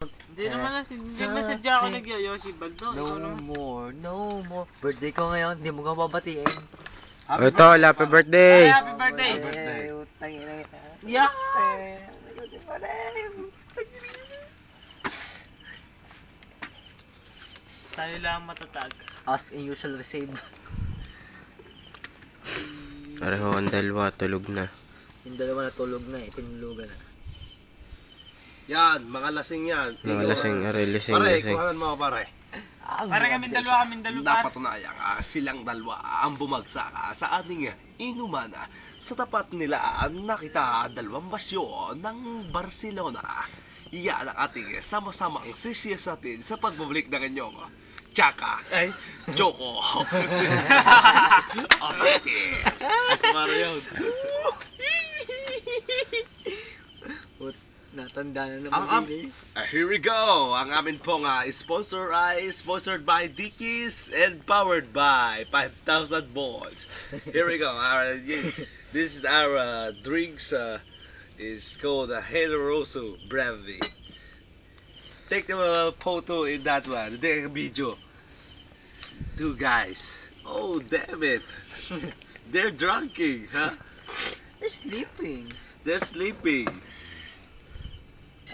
Hindi naman na, hindi masadya ako nag-yoyosi Baldo. No more, no more. Birthday ko ngayon, hindi mo ka babatiin. Ito, happy birthday! Happy birthday! Yeah! Tayo lang matatag. Ask and you shall receive. Pareho ang dalawa, tulog na. Yung dalawa natulog na eh, tinulugan na. Yan, mga lasing yan. Mga lasing, lasing. Pare, kuhanan mo pare. Para kaming dalawa par. Napatunayan silang dalawa ang bumagsak sa ating inuman sa tapat nila nakita dalawang basyo ng Barcelona. Yan ang ating sama-samang sisiyasatin sa pagbabalik ng inyong Tsaka ay Choco. Okay. Mario. Natanda na naman din eh. Here we go. Ang amin pong sponsor ay sponsored by Dickies and powered by 5,000 volts. Here we go. This is our drinks. Is called Generoso Brandy. Take a photo in that one. Take a video. Two guys. Oh, damn it. They're drinking, huh? They're sleeping. They're sleeping.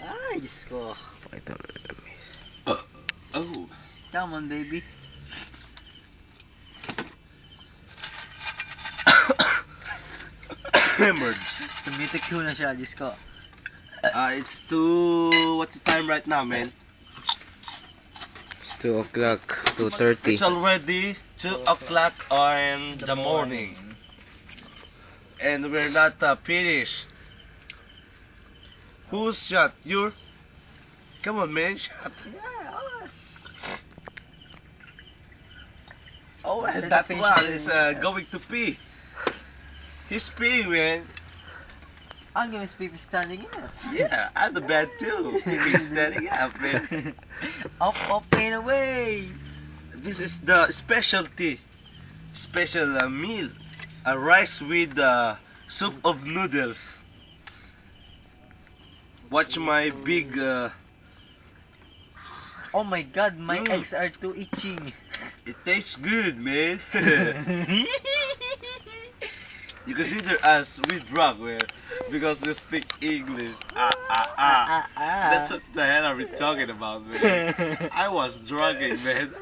Ay, Diyos ko. Pakita mo na miss. Oh. Come on, baby. Hammered. Tumitikyo na siya, Diyos ko. It's 2... What's the time right now, man? It's 2 o'clock, It's 2:30. already 2 o'clock in the morning. And we're not finished. Who's shot? You're... Come on, man, shot. Oh, and that one is going to pee. He's peeing, man. I'm gonna be standing up. Yeah, I'm the bad too. He's standing up, man. Up, and away. This is the specialty. Special meal. A rice with soup of noodles. Watch my big... Oh my god, my Mm. eggs are too itching. It tastes good, man. You consider us we drunk, man, because we speak English. That's what the hell are we talking about, man? I was drunken, man.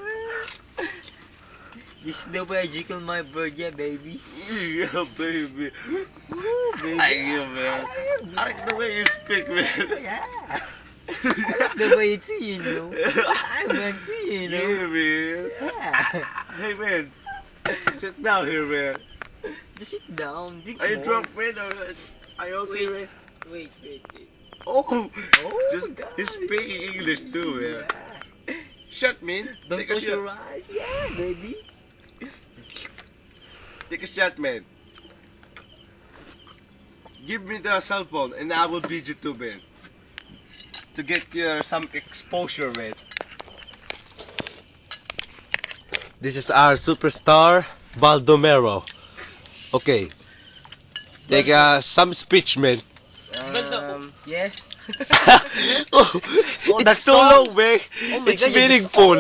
This is the way I jiggle my bird, yeah, baby. Yeah, baby. Woo, baby. I you, man. I like the way you speak, man. Yeah. I like the way it's you know. I'm fancy, you know. Yeah, man. Yeah. Hey, man. Sit down here, man. Just sit down, drink Are you more. drunk, man? Or are you okay, man? Wait. Oh, Oh, just God. he's speaking English too, man. Yeah. Shut, man. Don't Take a close your shot. eyes. Yeah, baby. Take a shot, man. Give me the cell phone and I will beat you too, man. To get some exposure, man. This is our superstar, Baldomero. Okay. Take some speech, man. Yes. Oh, that's it's too all? long, man. Oh my It's God, meaningful.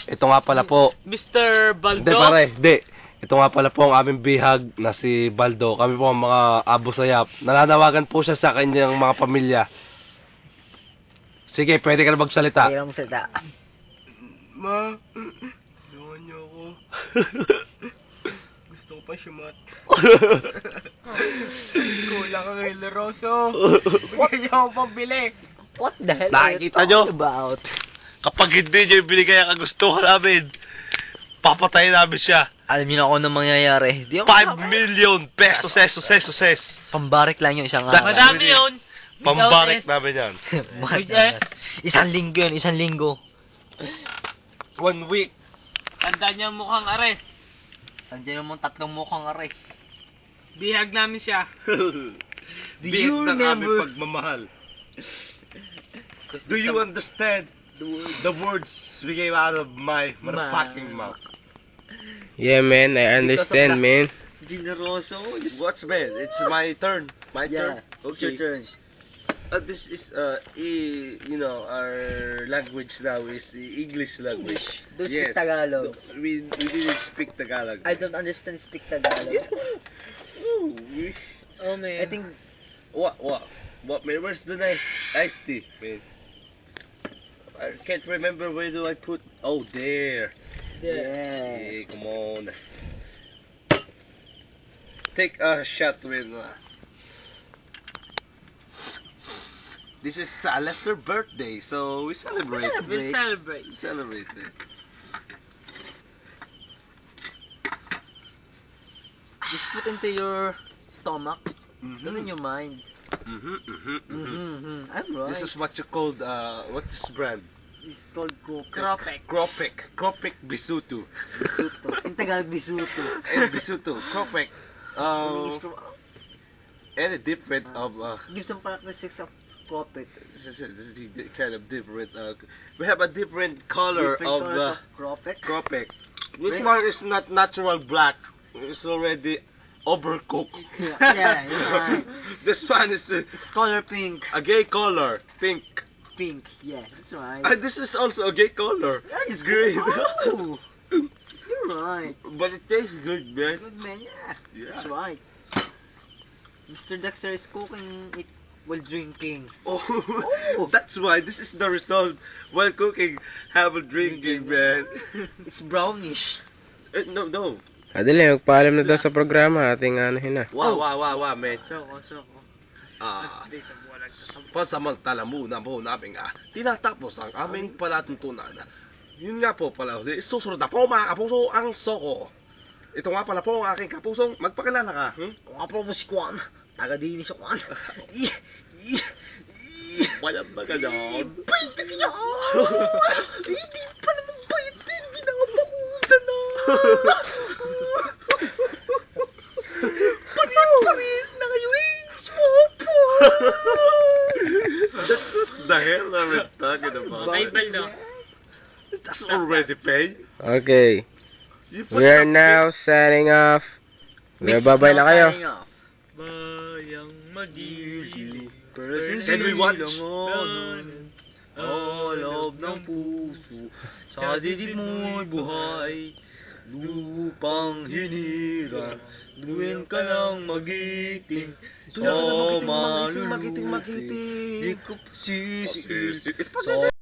Ito nga pala po. Mr. Hindi, Baldo. pare. Hindi. Ito nga pala po ang aming bihag na si Baldo. Kami po ang mga abo sayap. Nananawagan po siya sa kanyang mga pamilya. Sige, pwede ka na magsalita. Kailan mo salita. Ma, iwan niyo ako. Gusto ko pa siya Kulang ang hilaroso. Bigyan niyo akong pambili. What the hell Nakikita are you nyo? talking about? Kapag hindi niyo ibinigay ang kagustuhan namin, papatayin namin siya. Alam niyo na kung ano mangyayari. Di ako 5 million pesos. Pambarik lang yung isang That's araw. Madami yun. Pambarik namin yan. Bakit With S. naman? Isang linggo yun, isang linggo. 1 week. Tanda niya ang mukhang are. Nandiyan naman tatlong mukhang aray. Bihag namin siya. Do you remember? Pagmamahal. Do you understand the words we gave out of my motherfucking mouth? Yeah, man, I understand, man. Generoso. Watch, man. It's my turn. My turn. Yeah, it's your turn. This is our language now is the English language. Do you Yes. speak Tagalog? We didn't speak Tagalog. I don't understand speak Tagalog. Ooh, Oh, man. I think what man? Where's the nice iced tea, man? I can't remember where do I put. Oh, there. yeah. Hey, come on. Take a shot with. This is Lester's birthday, so we celebrate. We'll celebrate. Celebrate it. Just put into your stomach, not in your mind. I'm right. This is what you called. What's this brand? This is called Cropek. Cropek Bisuto. Bisuto. In Tagalog, Bisuto. And Bisuto, Cropek. English, Any different of give some characteristics of Cropek. this is kind of different. We have a different color Different of colors of Cropek. Cropek. This Right. one is not natural black. It's already overcooked. Yeah, you're right. This one is It's color pink. a gay color, pink. Pink, yeah, that's right. And this is also a gay color. Yeah, It's green. Oh, you're right. But it tastes good, man. Good man, yeah. Yeah. That's right. Mr. Dexter is cooking it while drinking. Oh, that's why this is the result. While cooking, have a drinking, man. It's brownish. No. Adali, magpaalam na daw sa programa. Ating anuhin na. Wow, man. Soko. Hindi ka buwalag na. Pansamantala muna po namin tinatapos ang aming palatuntunan. Yun nga po pala, susunod na po mga kapuso ang Soko. Ito nga pala po ang aking kapusong, magpakilala ka. Kung nga po mo si Kwan, taga-dini si Kwan. Bayad na ka dyan. Bait na niya! Hindi pa naman bait din, ginagabakutan na! Paris na kayo eh! Swopo! That's what the hell are we talking about? Bible, no? That's already paid. Okay. You put We are some- now signing off. Mix is Babay now na kayo. signing off. Bayang magiliw. And we watch. Loob ng puso, sa dibdib mo'y buhay, lupang hinirang, duwin ka lang magiting, sa maluluwi, di ko sisiin, sa